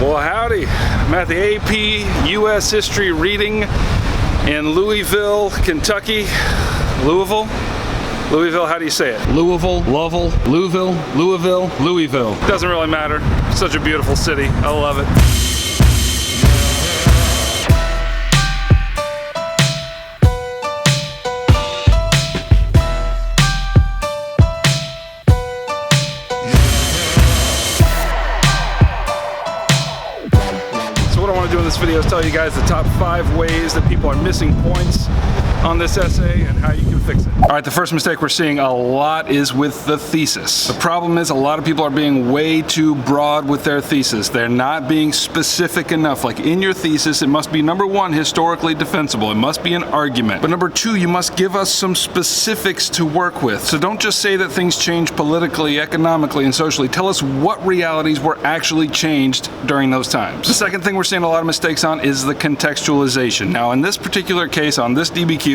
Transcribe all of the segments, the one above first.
Well, howdy. I'm at the AP U.S. History reading in Louisville, Kentucky. Louisville? Louisville, how do you say it? Louisville, Lovell, Louisville, Louisville, Louisville. Doesn't really matter. Such a beautiful city. I love it. What I want to do in this video is tell you guys the top 5 ways that people are missing points on this essay and how you can fix it. All right, the first mistake we're seeing a lot is with the thesis. The problem is a lot of people are being way too broad with their thesis. They're not being specific enough. Like in your thesis, it must be number 1, historically defensible. It must be an argument. But number 2, you must give us some specifics to work with. So don't just say that things change politically, economically, and socially. Tell us what realities were actually changed during those times. The second thing we're seeing a lot of mistakes on is the contextualization. Now, in this particular case, on this DBQ,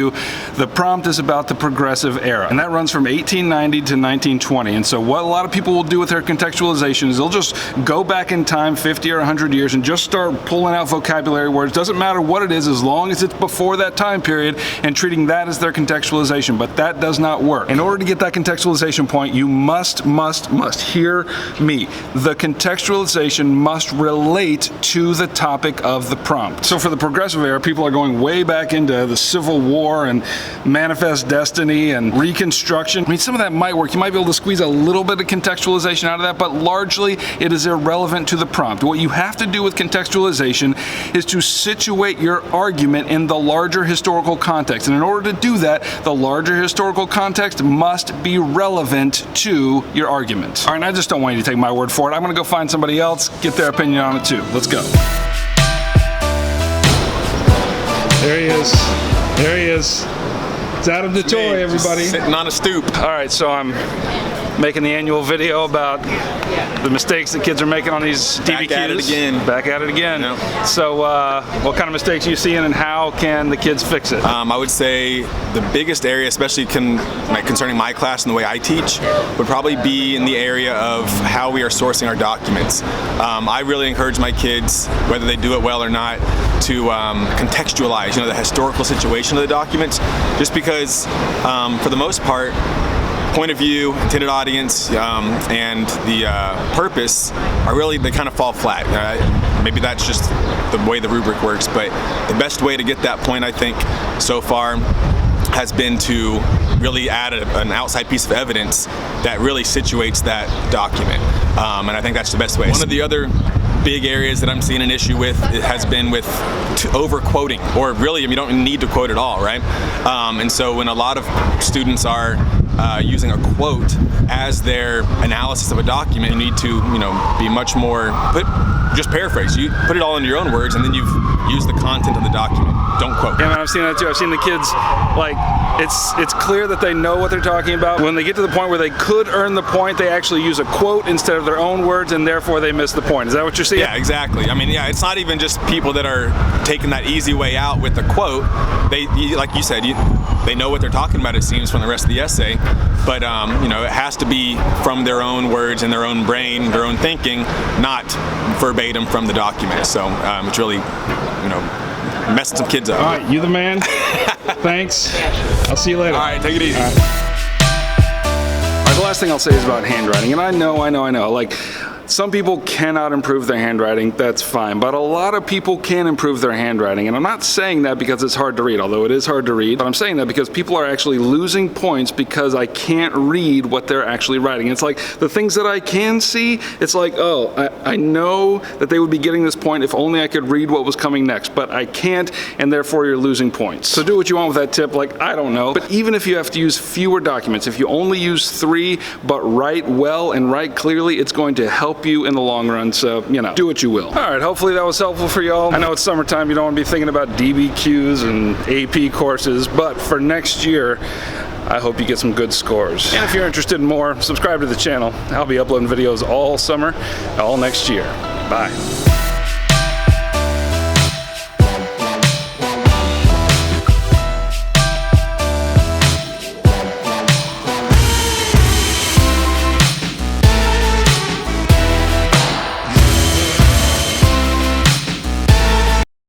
the prompt is about the progressive era, and that runs from 1890 to 1920. And so what a lot of people will do with their contextualization is they'll just go back in time 50 or 100 years and just start pulling out vocabulary words. Doesn't matter what it is as long as it's before that time period, and treating that as their contextualization. But that does not work. In order to get that contextualization point, you must hear me. The contextualization must relate to the topic of the prompt. So for the progressive era, people are going way back into the Civil War and Manifest Destiny and Reconstruction. I mean, some of that might work. You might be able to squeeze a little bit of contextualization out of that, but largely it is irrelevant to the prompt. What you have to do with contextualization is to situate your argument in the larger historical context. And in order to do that, the larger historical context must be relevant to your argument. All right, I just don't want you to take my word for it. I'm going to go find somebody else, get their opinion on it too. Let's go. There he is. There he is. It's Adam DeToy, everybody. Sitting on a stoop. All right, so I'm making the annual video about the mistakes that kids are making on these DBQs. Back at it again. Back at it again. Yep. So what kind of mistakes are you seeing and how can the kids fix it? I would say the biggest area, especially concerning my class and the way I teach, would probably be in the area of how we are sourcing our documents. I really encourage my kids, whether they do it well or not, to contextualize, the historical situation of the documents, just because for the most part, point of view, intended audience, and the purpose are really, they kind of fall flat. Maybe that's just the way the rubric works, but the best way to get that point, I think, so far has been to really add an outside piece of evidence that really situates that document. And I think that's the best way. One of the other big areas that I'm seeing an issue with, it has been with over quoting, or really, you don't need to quote at all, right? And so when a lot of students are using a quote as their analysis of a document, you need to, be much more, just paraphrase. You put it all into your own words, and then you've used the content of the document. Don't quote. Yeah, man, I've seen that too. I've seen the kids, like, it's clear that they know what they're talking about. When they get to the point where they could earn the point, they actually use a quote instead of their own words, and therefore they miss the point. Is that what you're seeing? Yeah, exactly. I mean, yeah, it's not even just people that are taking that easy way out with the quote. They, like you said, they know what they're talking about, it seems, from the rest of the essay, but it has to be from their own words and their own brain, their own thinking, not verbatim from the document. So it's really, messing some kids up. All right, you the man. Thanks. I'll see you later. All right, take it easy. All right. The last thing I'll say is about handwriting, and I know, like, some people cannot improve their handwriting, that's fine, but a lot of people can improve their handwriting, and I'm not saying that because it's hard to read, although it is hard to read, but I'm saying that because people are actually losing points because I can't read what they're actually writing. It's like the things that I can see, it's like, oh, I know that they would be getting this point if only I could read what was coming next, but I can't, and therefore you're losing points. So do what you want with that tip, like, I don't know, but even if you have to use fewer documents, if you only use 3 but write well and write clearly, it's going to help you in the long run, so, do what you will. All right, hopefully that was helpful for y'all. I know it's summertime, you don't want to be thinking about DBQs and AP courses, but for next year, I hope you get some good scores. And if you're interested in more, subscribe to the channel. I'll be uploading videos all summer, all next year. Bye.